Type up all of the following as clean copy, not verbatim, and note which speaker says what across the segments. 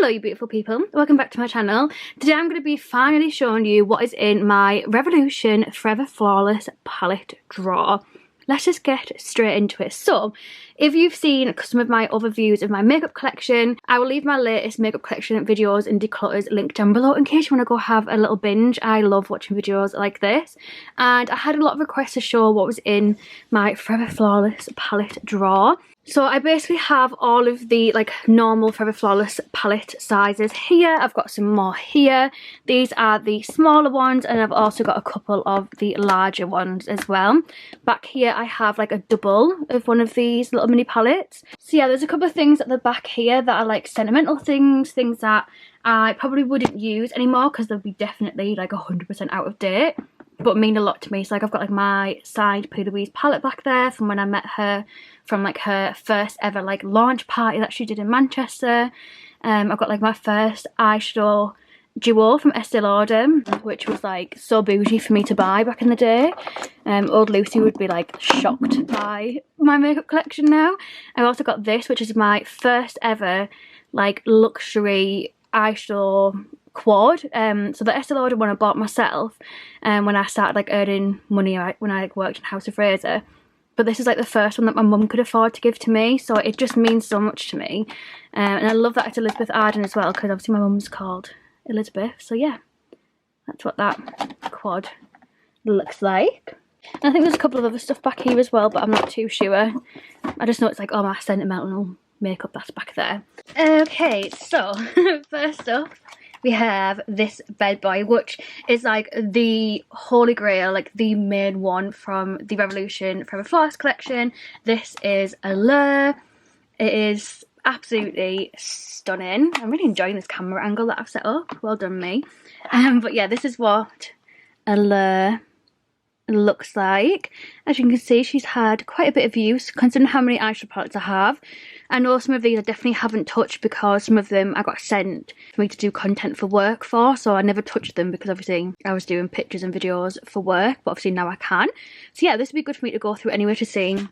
Speaker 1: Hello you beautiful people, welcome back to my channel. Today I'm going to be finally showing you what is in my Revolution Forever Flawless palette drawer. Let's just get straight into it. So, if you've seen some of my other views of my makeup collection, I will leave my latest makeup collection videos and declutters linked down below in case you want to go have a little binge. I love watching videos like this. And I had a lot of requests to show what was in my Forever Flawless palette drawer. So I basically have all of the like normal Forever Flawless palette sizes here. I've got some more here. These are the smaller ones, and I've also got a couple of the larger ones as well. Back here I have like a double of one of these little mini palettes. So yeah, there's a couple of things at the back here that are like sentimental things that I probably wouldn't use anymore because they'll be definitely like 100% out of date, but mean a lot to me. So like I've got like my side P. Louise palette back there from when I met her, from like her first ever like launch party that she did in Manchester. I've got like my first eyeshadow duo from Estee Lauder, which was like so bougie for me to buy back in the day. Old Lucy would be like shocked by my makeup collection now. I've also got this, which is my first ever like luxury eyeshadow quad. So the Estee Lauder one I bought myself when I started like earning money when I like, worked in House of Fraser. But this is like the first one that my mum could afford to give to me, so it just means so much to me. And I love that it's Elizabeth Arden as well, because obviously my mum's called Elizabeth. So yeah, that's what that quad looks like. And I think there's a couple of other stuff back here as well, but I'm not too sure. I just know it's like all my sentimental makeup that's back there. Okay, so first up we have this bed boy, which is like the holy grail, like the main one from the Revolution Forever Flawless collection. This is Allure. It is absolutely stunning. I'm really enjoying this camera angle that I've set up. Well done me. But yeah, this is what Allure looks like. As you can see, she's had quite a bit of use considering how many eyeshadow palettes I have. I know some of these I definitely haven't touched because some of them I got sent for me to do content for work for, so I never touched them because obviously I was doing pictures and videos for work, but obviously now I can. So yeah, this would be good for me to go through anyway to see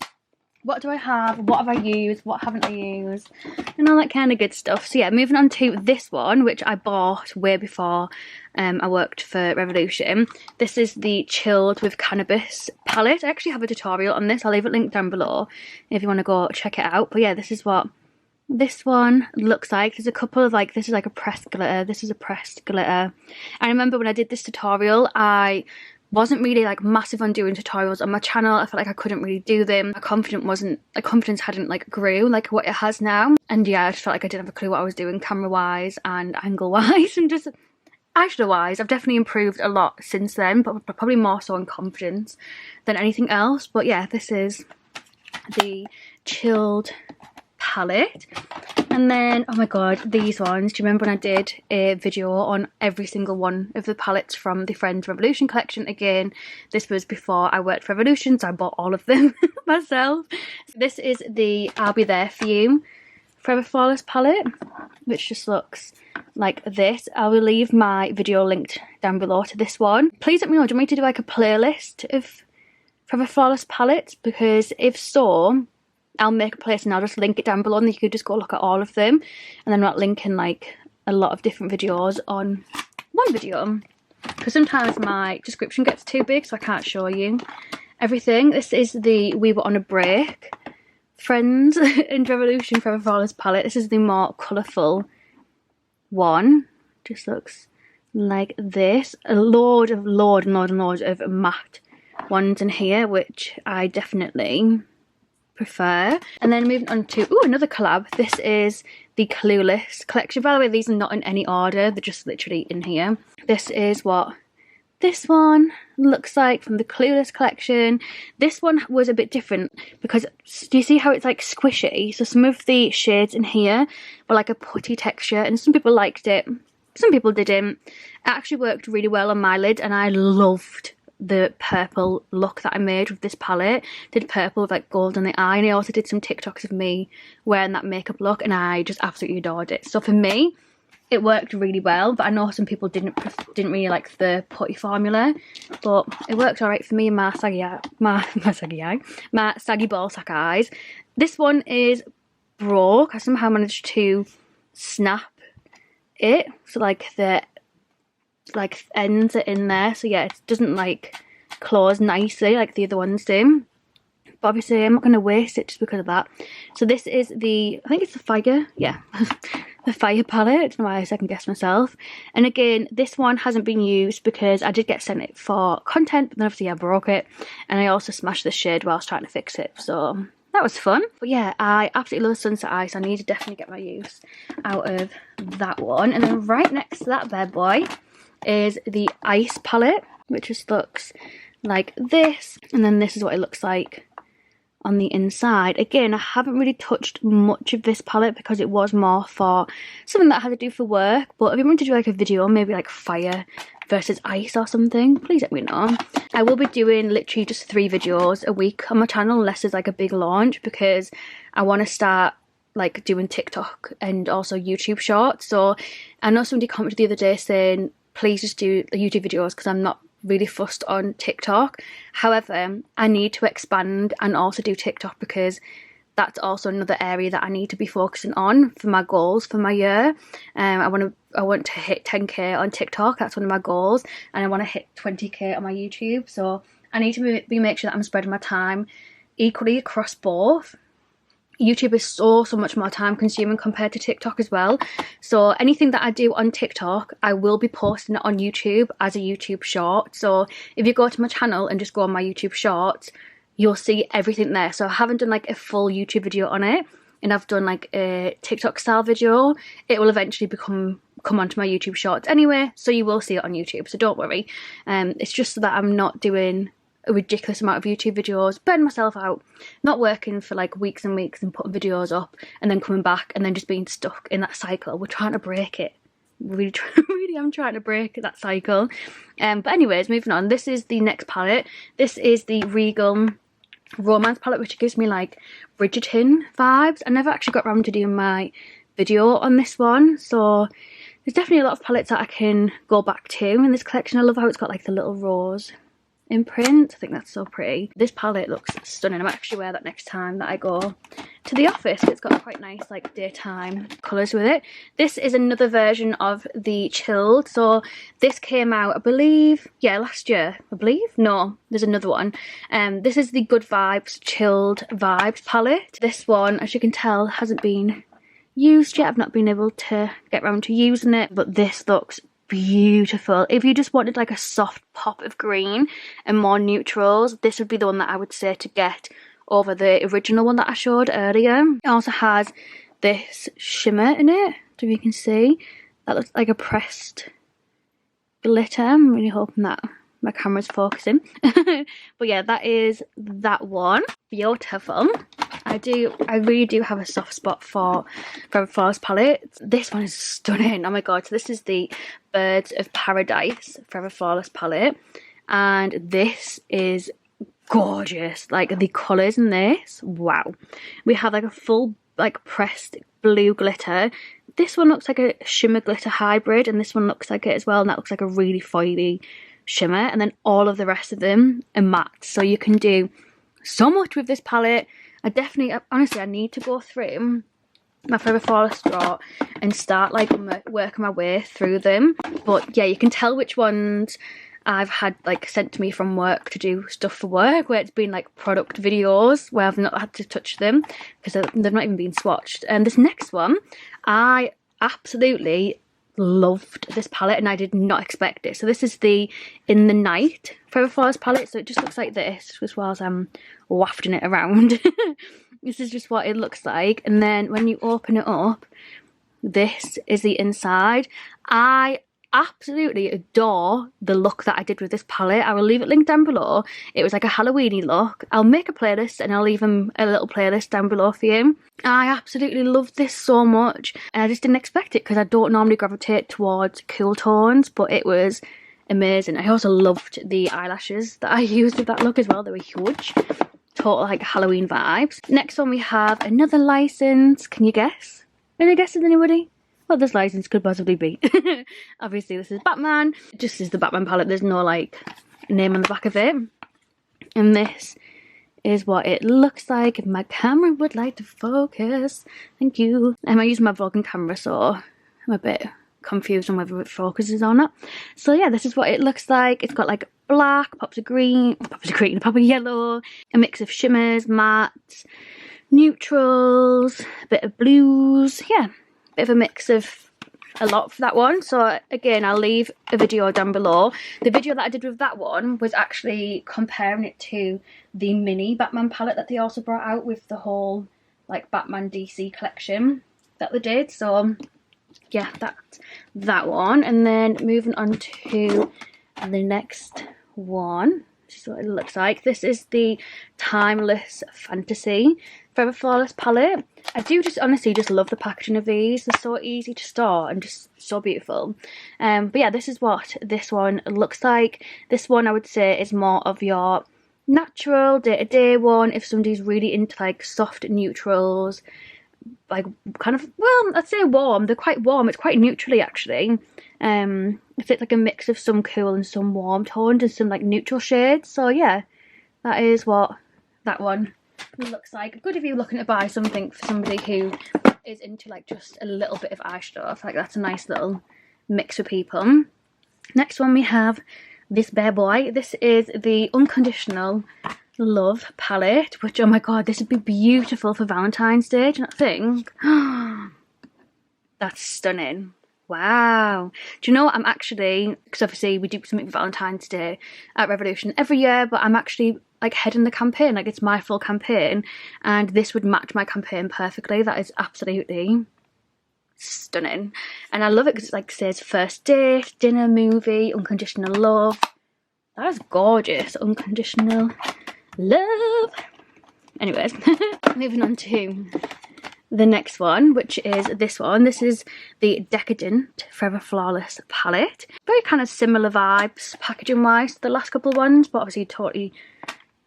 Speaker 1: what do I have, what have I used, what haven't I used, and all that kind of good stuff. So yeah, moving on to this one, which I bought way before I worked for Revolution. This is the Chilled with Cannabis palette. I actually have a tutorial on this. I'll leave it linked down below if you want to go check it out. But yeah, this is what this one looks like. There's a couple of like, this is like a pressed glitter, this is a pressed glitter. I remember when I did this tutorial, I wasn't really like massive on doing tutorials on my channel. I felt like I couldn't really do them. My confidence hadn't like grew like what it has now. And yeah, I just felt like I didn't have a clue what I was doing camera wise and angle wise and just eyeshadow wise. I've definitely improved a lot since then, but probably more so in confidence than anything else. But yeah, this is the Chilled palette. And then, oh my god, these ones. Do you remember when I did a video on every single one of the palettes from the Friends Revolution collection? Again, this was before I worked for Revolution, so I bought all of them myself. This is the I'll Be There For You Forever Flawless palette, which just looks like this. I will leave my video linked down below to this one. Please let me know, do you want me to do like a playlist of Forever Flawless palettes? Because if so, I'll make a playlist and I'll just link it down below and you could just go look at all of them, and I'm not linking like a lot of different videos on one video because sometimes my description gets too big so I can't show you everything. This is the We Were On A Break Friends and Revolution Forever Flawless palette. This is the more colourful one. Just looks like this. A load of matte ones in here, which I definitely prefer. And then moving on to another collab. This is the Clueless collection. By the way, these are not in any order, they're just literally in here. This is what this one looks like from the Clueless collection. This one was a bit different because do you see how it's like squishy? So some of the shades in here were like a putty texture and some people liked it, some people didn't. It actually worked really well on my lid and I loved the purple look that I made with this palette. Did purple with like gold on the eye, and I also did some TikToks of me wearing that makeup look and I just absolutely adored it. So for me it worked really well, but I know some people didn't really like the putty formula, but it worked alright for me and my saggy ball sack eyes. This one is broke. I somehow managed to snap it. So like the ends are in there, so yeah, it doesn't like close nicely like the other ones do. But obviously I'm not going to waste it just because of that. So this is the, I think it's the Fire, yeah, the Fire palette. I don't know why I second guessed myself. And again, this one hasn't been used because I did get sent it for content, but then obviously I broke it. And I also smashed the shade whilst trying to fix it, so that was fun. But yeah, I absolutely love Sunset Ice. I need to definitely get my use out of that one. And then right next to that bad boy is the Ice palette, which just looks like this. And then this is what it looks like on the inside. Again, I haven't really touched much of this palette because it was more for something that I had to do for work. But if you want to do like a video, maybe like fire versus ice or something, please let me know. I will be doing literally just 3 videos a week on my channel unless there's like a big launch, because I want to start like doing TikTok and also YouTube shorts. So I know somebody commented the other day saying please just do the YouTube videos because I'm not really fussed on TikTok. However, I need to expand and also do TikTok because that's also another area that I need to be focusing on for my goals for my year. I want to hit 10k on TikTok. That's one of my goals, and I want to hit 20k on my YouTube. So I need to make sure that I'm spreading my time equally across both. YouTube is so much more time consuming compared to TikTok as well. So anything that I do on TikTok, I will be posting it on YouTube as a YouTube short. So if you go to my channel and just go on my YouTube shorts, you'll see everything there. So I haven't done like a full YouTube video on it, and I've done like a TikTok style video. It will eventually come onto my YouTube shorts anyway, so you will see it on YouTube, so don't worry. It's just so that I'm not doing a ridiculous amount of YouTube videos, burn myself out, not working for like weeks and weeks and putting videos up and then coming back and then just being stuck in that cycle. We're trying to break it. Really I'm trying to break that cycle. But anyways, moving on. This is the next palette. This is the Regal Romance palette, which gives me like Bridgerton vibes. I never actually got around to doing my video on this one, so there's definitely a lot of palettes that I can go back to in this collection. I love how it's got like the little rose imprint. I think that's so pretty. This palette looks stunning. I might actually wear that next time that I go to the office. It's got quite nice like daytime colours with it. This is another version of the Chilled. So this came out, I believe, yeah, last year, I believe. No, there's another one. This is the Good Vibes Chilled Vibes palette. This one, as you can tell, hasn't been used yet. I've not been able to get around to using it, but this looks beautiful. If you just wanted like a soft pop of green and more neutrals, this would be the one that I would say to get over the original one that I showed earlier. It also has this shimmer in it, so you can see that looks like a pressed glitter. I'm really hoping that my camera's focusing. But yeah, that is that one. Beautiful. I really do have a soft spot for Forever Flawless palette. This one is stunning. Oh my god. So this is the Birds of Paradise Forever Flawless palette, and this is gorgeous. Like the colours in this, wow. We have like a full like pressed blue glitter. This one looks like a shimmer glitter hybrid, and this one looks like it as well, and that looks like a really foily shimmer. And then all of the rest of them are matte, so you can do so much with this palette. Honestly, I need to go through my Forever Flawless drawer and start like working my way through them. But yeah, you can tell which ones I've had like sent to me from work to do stuff for work, where it's been like product videos where I've not had to touch them because they've not even been swatched. And this next one, I absolutely loved this palette and I did not expect it. So this is the In the Night Forever Flawless palette. So it just looks like this just whilst I'm wafting it around. This is just what it looks like, and then when you open it up, this is the inside. I absolutely adore the look that I did with this palette. I will leave it linked down below. It was like a Halloweeny look. I'll make a playlist and I'll leave them a little playlist down below for you. I absolutely loved this so much, and I just didn't expect it because I don't normally gravitate towards cool tones, but it was amazing. I also loved the eyelashes that I used with that look as well. They were huge. Total like Halloween vibes. Next one we have another license. Can you guess? Any guesses, anybody? What this license could possibly be? Obviously this is Batman. It just is the Batman palette. There's no like name on the back of it. And this is what it looks like. If my camera would like to focus. Thank you. I use my vlogging camera, so I'm a bit confused on whether it focuses or not. So yeah, this is what it looks like. It's got like black, pops of green, a pop of yellow, a mix of shimmers, mattes, neutrals, a bit of blues. Yeah, a bit of a mix of a lot for that one. So again, I'll leave a video down below. The video that I did with that one was actually comparing it to the mini Batman palette that they also brought out with the whole like Batman DC collection that they did. So yeah, that's that one. And then moving on to the next one, this is what it looks like. This is the Timeless Fantasy Forever Flawless palette. I do just honestly just love the packaging of these. They're so easy to store and just so beautiful. But yeah, this is what this one looks like. This one I would say is more of your natural day-to-day one if somebody's really into like soft neutrals, like kind of, well, I'd say warm. They're quite warm. It's quite neutrally actually. It's like a mix of some cool and some warm toned and some like neutral shades. So yeah, that is what that one looks like. Good if you're looking to buy something for somebody who is into like just a little bit of eyeshadow. I feel like that's a nice little mix for people. Next one we have this bad boy. This is the Unconditional Love palette, which, oh my god, this would be beautiful for Valentine's Day, do you not think? That's stunning. Wow. Do you know what, I'm actually, because obviously we do something for Valentine's Day at Revolution every year, but I'm actually like heading the campaign, like it's my full campaign, and this would match my campaign perfectly. That is absolutely stunning, and I love it because it like says first date, dinner, movie, unconditional love. That is gorgeous. Unconditional love. Anyways, moving on to the next one, which is this one. This is the Decadent Forever Flawless palette. Very kind of similar vibes packaging wise to the last couple of ones, but obviously totally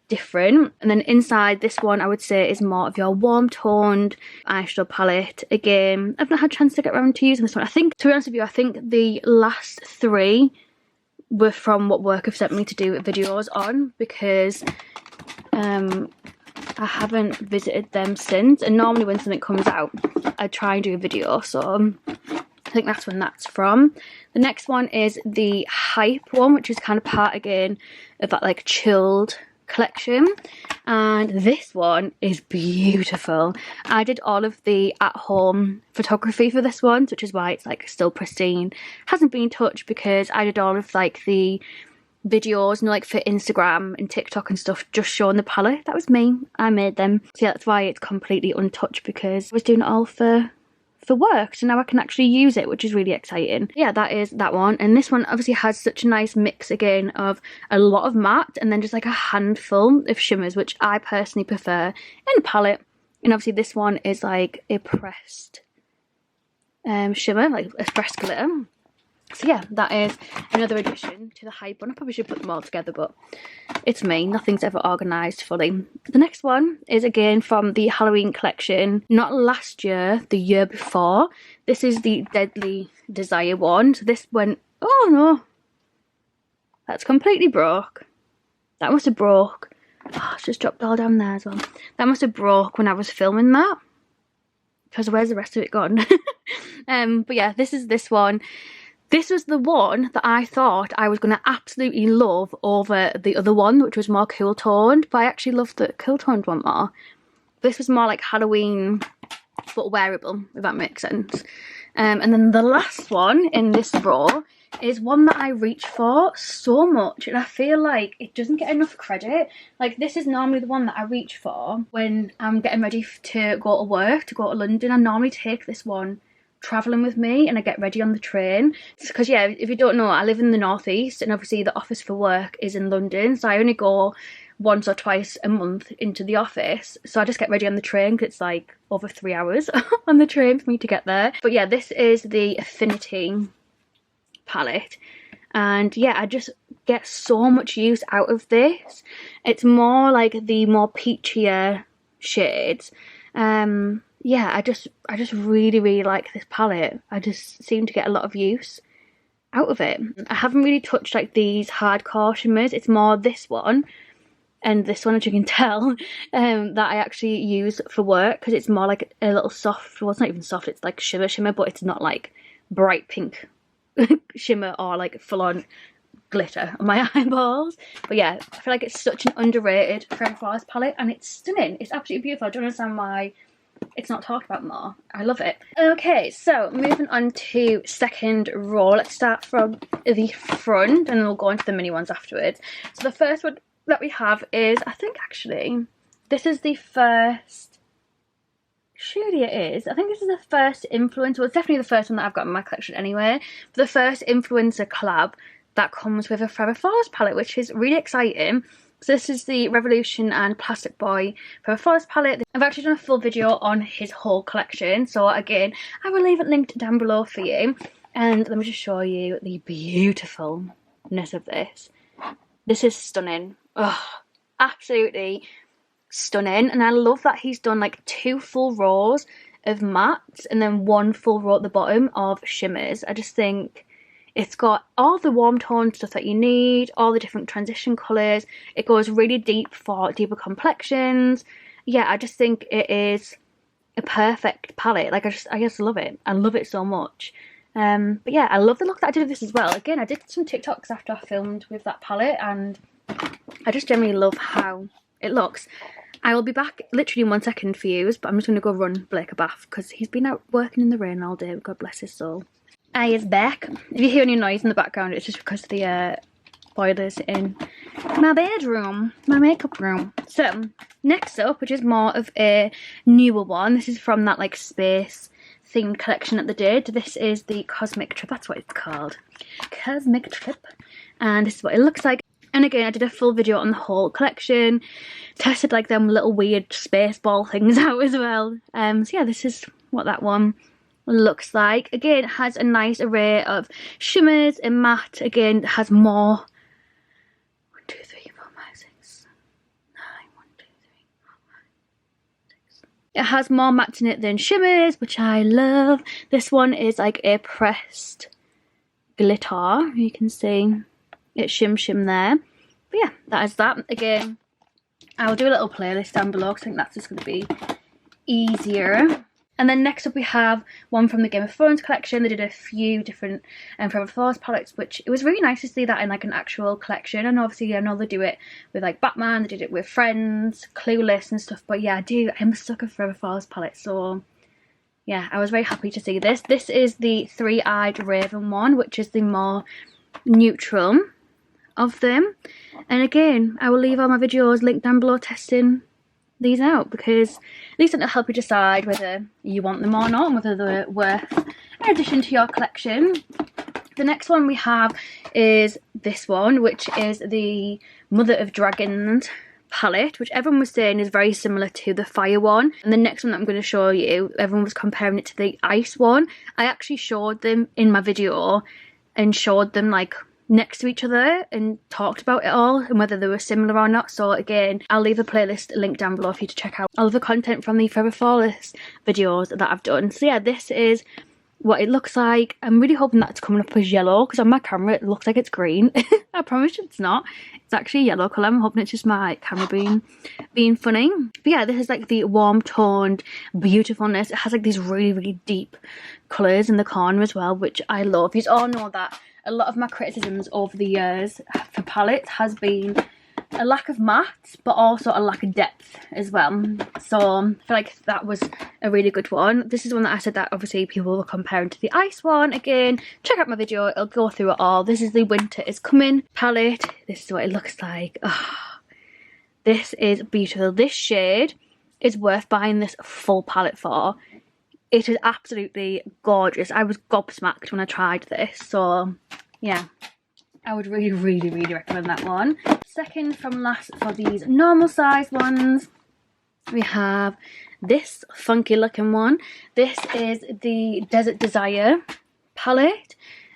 Speaker 1: different. And then inside, this one I would say is more of your warm toned eyeshadow palette. Again, I've not had a chance to get around to using this one. I think, to be honest with you, I think the last three were from what work have sent me to do videos on, because I haven't visited them since, and normally when something comes out I try and do a video, so I think that's when that's from. The next one is the Hype one, which is kind of part again of that like chilled collection, and this one is beautiful. I did all of the at-home photography for this one, which is why it's like still pristine, hasn't been touched, because I did all of like the videos, you know, like for Instagram and TikTok and stuff, just showing the palette. That was me, I made them. So yeah, that's why it's completely untouched, because I was doing it all for work, so now I can actually use it, which is really exciting. Yeah, that is that one. And this one obviously has such a nice mix again of a lot of matte and then just like a handful of shimmers, which I personally prefer in a palette. And obviously this one is like a pressed shimmer, like a pressed glitter. So yeah, that is another addition to the Hype one. I probably should put them all together, but it's me. Nothing's ever organised fully. The next one is again from the Halloween collection. Not last year, the year before. This is the Deadly Desire one. So this went... Oh no. That's completely broke. That must have broke. Oh, it's just dropped all down there as well. That must have broke when I was filming that, because where's the rest of it gone? But yeah, this is this one. This was the one that I thought I was going to absolutely love over the other one, which was more cool toned, but I actually loved the cool toned one more. This was more like Halloween, but wearable, if that makes sense. And then the last one in this row is one that I reach for so much, and I feel like it doesn't get enough credit. Like, this is normally the one that I reach for when I'm getting ready to go to work, to go to London. I normally take this one travelling with me and I get ready on the train, because yeah, if you don't know, I live in the northeast, and obviously the office for work is in London, so I only go once or twice a month into the office. So I just get ready on the train, because it's like over 3 hours on the train for me to get there. But yeah, this is the Affinity palette, and yeah, I just get so much use out of this. It's more like the more peachier shades. Yeah, I just really like this palette. I just seem to get a lot of use out of it. I haven't really touched like these hardcore shimmers. It's more this one and this one, as you can tell, that I actually use for work, because it's more like a little soft, well, it's not even soft, it's like shimmer, but it's not like bright pink shimmer or like full-on glitter on my eyeballs. But yeah, I feel like it's such an underrated Forever Flawless palette, and it's stunning. It's absolutely beautiful. I don't understand why it's not talked about more. I love it. Okay, so moving on to second row. Let's start from the front and then we'll go into the mini ones afterwards. So the first one that we have is, I think actually this is the first, surely it is, I think this is the first influencer, well, it's definitely the first one that I've got in my collection anyway, but the first influencer collab that comes with a Forever Flawless palette, which is really exciting. So this is the Revolution and Plastic Boy Forever Flawless palette. I've actually done a full video on his whole collection, so again, I will leave it linked down below for you. And let me just show you the beautifulness of this. This is stunning. Oh, absolutely stunning. And I love that he's done like 2 full rows of mattes and then 1 full row at the bottom of shimmers. I just think it's got all the warm tone stuff that you need, all the different transition colours. It goes really deep for deeper complexions. Yeah, I just think it is a perfect palette. Like, I just love it. I love it so much. But yeah, I love the look that I did with this as well. Again, I did some TikToks after I filmed with that palette, and I just generally love how it looks. I will be back literally in 1 second for you, but I'm just going to go run Blake a bath because he's been out working in the rain all day. God bless his soul. I is back. If you hear any noise in the background, it's just because the boiler's in my bedroom, my makeup room. So next up, which is more of a newer one, this is from that like space themed collection that they did. This is the Cosmic Trip, that's what it's called, Cosmic Trip, and this is what it looks like. And again, I did a full video on the whole collection, tested like them little weird space ball things out as well. So yeah, this is what that one looks like. Again, it has a nice array of shimmers and matte. Again, it has more. 1, 2, 3, 4, 5, 6, 9, 1, 2, 3, 4, 5, 6. It has more mattes in it than shimmers, which I love. This one is like a pressed glitter. You can see it shim there. But yeah, that is that. Again, I'll do a little playlist down below because I think that's just going to be easier. And then next up we have one from the Game of Thrones collection. They did a few different Forever Flawless palettes, which it was really nice to see that in like an actual collection. And obviously I know they do it with like Batman, they did it with Friends, Clueless and stuff. But yeah, I'm a sucker for Forever Flawless palettes, so yeah, I was very happy to see this. This is the Three-Eyed Raven one, which is the more neutral of them. And again, I will leave all my videos linked down below testing these out, because at least it'll help you decide whether you want them or not and whether they're worth an addition to your collection. The next one we have is this one, which is the Mother of Dragons palette, which everyone was saying is very similar to the fire one. And the next one that I'm going to show you, everyone was comparing it to the ice one. I actually showed them in my video and showed them like next to each other and talked about it all and whether they were similar or not. So again, I'll leave a playlist link down below for you to check out all of the content from the Forever Flawless videos that I've done. So yeah, this is what it looks like. I'm really hoping that's coming up as yellow, because on my camera it looks like it's green. I promise you it's not. It's actually a yellow colour. I'm hoping it's just my camera being funny. But yeah, this is like the warm toned beautifulness. It has like these really deep colours in the corner as well, which I love. You all know that a lot of my criticisms over the years for palettes has been a lack of matte, but also a lack of depth as well. So I feel like that was a really good one. This is one that I said that obviously people were comparing to the ice one. Again, check out my video, it'll go through it all. This is the Winter is Coming palette. This is what it looks like. Oh, this is beautiful. This shade is worth buying this full palette for. It is absolutely gorgeous. I was gobsmacked when I tried this. So yeah, I would really recommend that one. Second from last for these normal size ones, we have this funky looking one. This is the Desert Desire palette,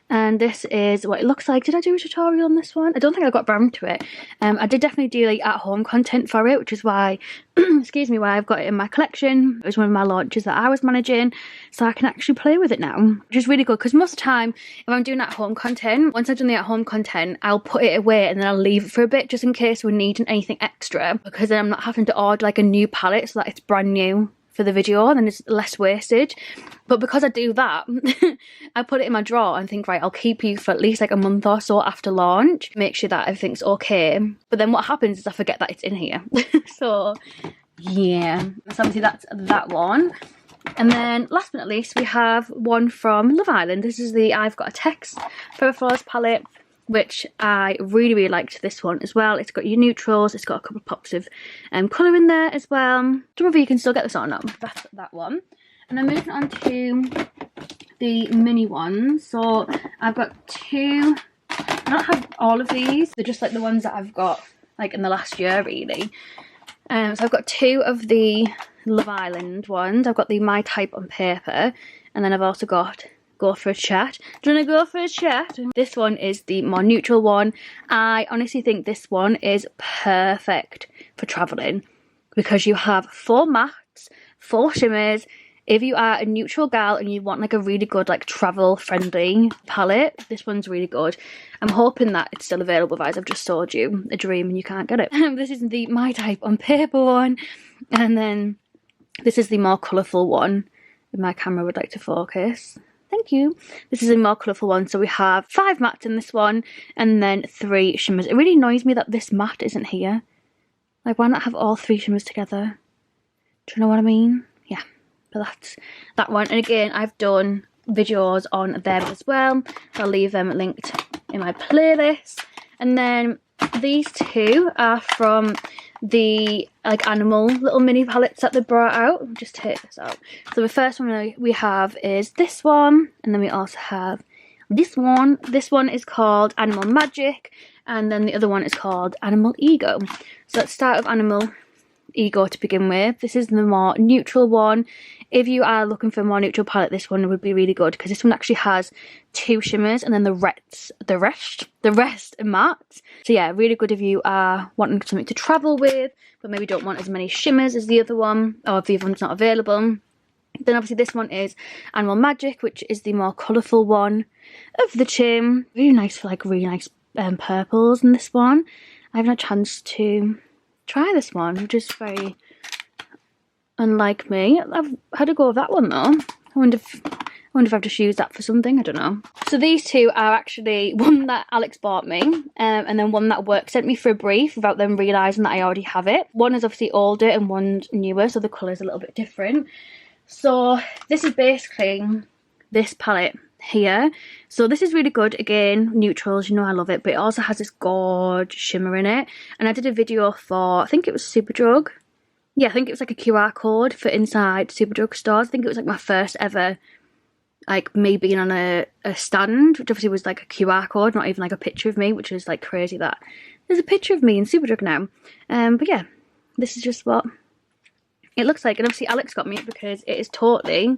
Speaker 1: and this is what it looks like. Did I do a tutorial on this one? I don't think I got around to it. I did definitely do like at home content for it, which is why excuse me, why I've got it in my collection. It was one of my launches that I was managing, so I can actually play with it now, which is really good, because most of the time if I'm doing at home content, once I've done the at home content, I'll put it away and then I'll leave it for a bit just in case we're needing anything extra, because then I'm not having to order like a new palette so that it's brand new for the video, and then it's less wastage. But because I do that, I put it in my drawer and think, right, I'll keep you for at least like a month or so after launch, make sure that everything's okay. But then what happens is I forget that it's in here. So yeah, so obviously that's that one. And then last but not least, we have one from Love Island. This is the I've Got a Text Forever Flawless palette, which I really liked this one as well. It's got your neutrals, it's got a couple of pops of colour in there as well. Don't know if you can still get this or not. That's that one. And then moving on to the mini ones. So I've got two. I don't have all of these. They're just like the ones that I've got like in the last year really. So I've got two of the Love Island ones. I've got the My Type on Paper, and then I've also got Go For A Chat. Do you want to go for a chat? This one is the more neutral one. I honestly think this one is perfect for travelling because you have 4 mattes, 4 shimmers. If you are a neutral gal and you want like a really good like travel friendly palette, this one's really good. I'm hoping that it's still available, guys. I've just sold you a dream and you can't get it. This is the My Type on Paper one, and then this is the more colourful one. If my camera would like to focus. Thank you. This is a more colourful one. So we have 5 mattes in this one and then 3 shimmers. It really annoys me that this matte isn't here. Like, why not have all 3 shimmers together? Do you know what I mean? Yeah, but that's that one. And again, I've done videos on them as well. I'll leave them linked in my playlist. And then these two are from the like animal little mini palettes that they brought out. I'll just take this out. So the first one we have is this one, and then we also have this one. This one is called Animal Magic, and then the other one is called Animal Ego. So let's start with Animal Ego to begin with. This is the more neutral one. If you are looking for a more neutral palette, this one would be really good because this one actually has 2 shimmers and then the rest are matte. So yeah, really good if you are wanting something to travel with, but maybe don't want as many shimmers as the other one, or if the other one's not available. Then obviously this one is Animal Magic, which is the more colourful one of the two. Really nice for like really nice purples in this one. I haven't had a chance to try this one, which is very unlike me. I've had a go of that one though. I wonder if I've just used that for something, I don't know. So these two are actually one that Alex bought me, and then one that work sent me for a brief without them realising that I already have it. One is obviously older and one's newer, so the colour's a little bit different. So this is basically this palette here. So this is really good. Again, neutrals, you know I love it, but it also has this gorgeous shimmer in it. And I did a video for, I think it was Superdrug. Yeah, I think it was like a QR code for inside Superdrug stores. I think it was like my first ever, like me being on a stand, which obviously was like a QR code, not even like a picture of me, which is like crazy that there's a picture of me in Superdrug now. But yeah, this is just what it looks like. And obviously Alex got me it because it is totally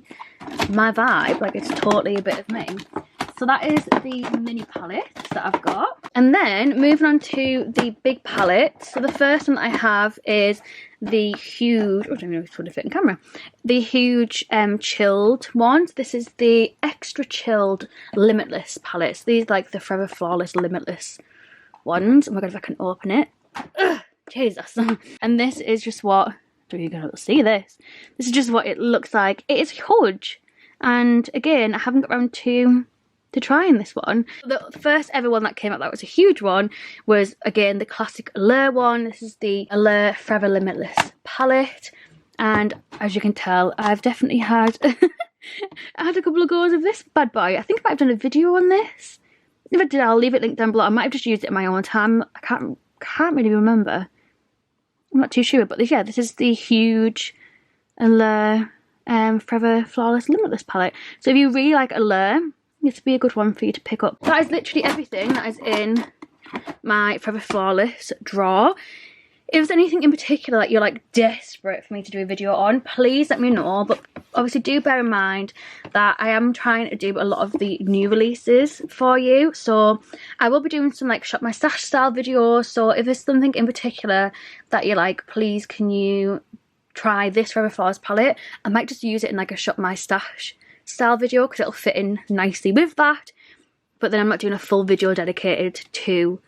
Speaker 1: my vibe, like it's totally a bit of me. So that is the mini palettes that I've got. And then moving on to the big palettes. So the first one I have is the huge, I don't know if it's going to fit in camera, the huge chilled ones. This is the extra chilled Limitless palettes. These are like the Forever Flawless Limitless ones. Oh my god, if I can open it. Ugh, Jesus. And this is just what, you're going to see this. This is just what it looks like. It is huge. And again, I haven't got around to trying this one. The first ever one that came out that was a huge one was again the classic Allure one. This is the Allure Forever Limitless palette, and as you can tell, I've definitely had I had a couple of goes of this bad boy. I think I might have done a video on this. If I did, I'll leave it linked down below. I might have just used it in my own time. I can't really remember. I'm not too sure, but yeah, this is the huge Allure Forever Flawless Limitless palette. So if you really like Allure, this would be a good one for you to pick up. That is literally everything that is in my Forever Flawless drawer. If there's anything in particular that you're like desperate for me to do a video on, please let me know. But obviously do bear in mind that I am trying to do a lot of the new releases for you. So I will be doing some like shop my stash style videos. So if there's something in particular that you're like, please can you try this Forever Flawless palette, I might just use it in like a shop my stash style video because it'll fit in nicely with that, but then I'm not doing a full video dedicated to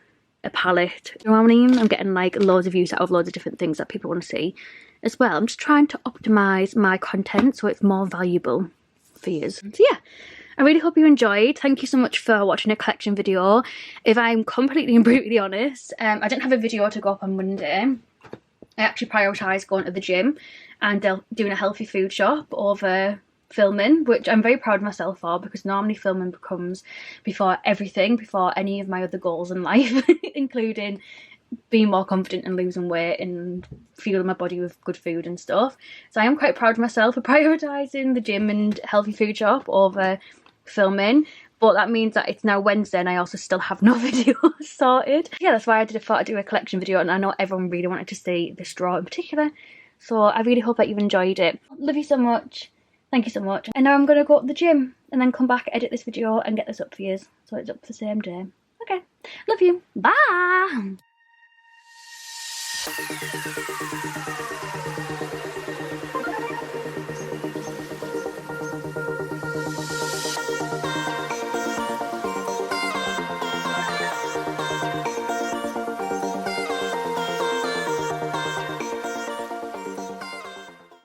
Speaker 1: a palette. You know what I mean? I'm getting like loads of views out of loads of different things that people want to see, as well. I'm just trying to optimise my content so it's more valuable for you. So yeah, I really hope you enjoyed. Thank you so much for watching a collection video. If I'm completely and brutally honest, I didn't have a video to go up on Monday. I actually prioritised going to the gym and doing a healthy food shop over filming, which I'm very proud of myself for, because normally filming comes before everything, before any of my other goals in life, including being more confident and losing weight and fueling my body with good food and stuff. So I am quite proud of myself for prioritising the gym and healthy food shop over filming. But that means that it's now Wednesday and I also still have no video sorted. Yeah, that's why I thought I'd do a collection video, and I know everyone really wanted to see this draw in particular. So I really hope that you've enjoyed it. Love you so much. Thank you so much. And now I'm going to go to the gym and then come back, edit this video and get this up for you. So it's up the same day. Okay. Love you. Bye.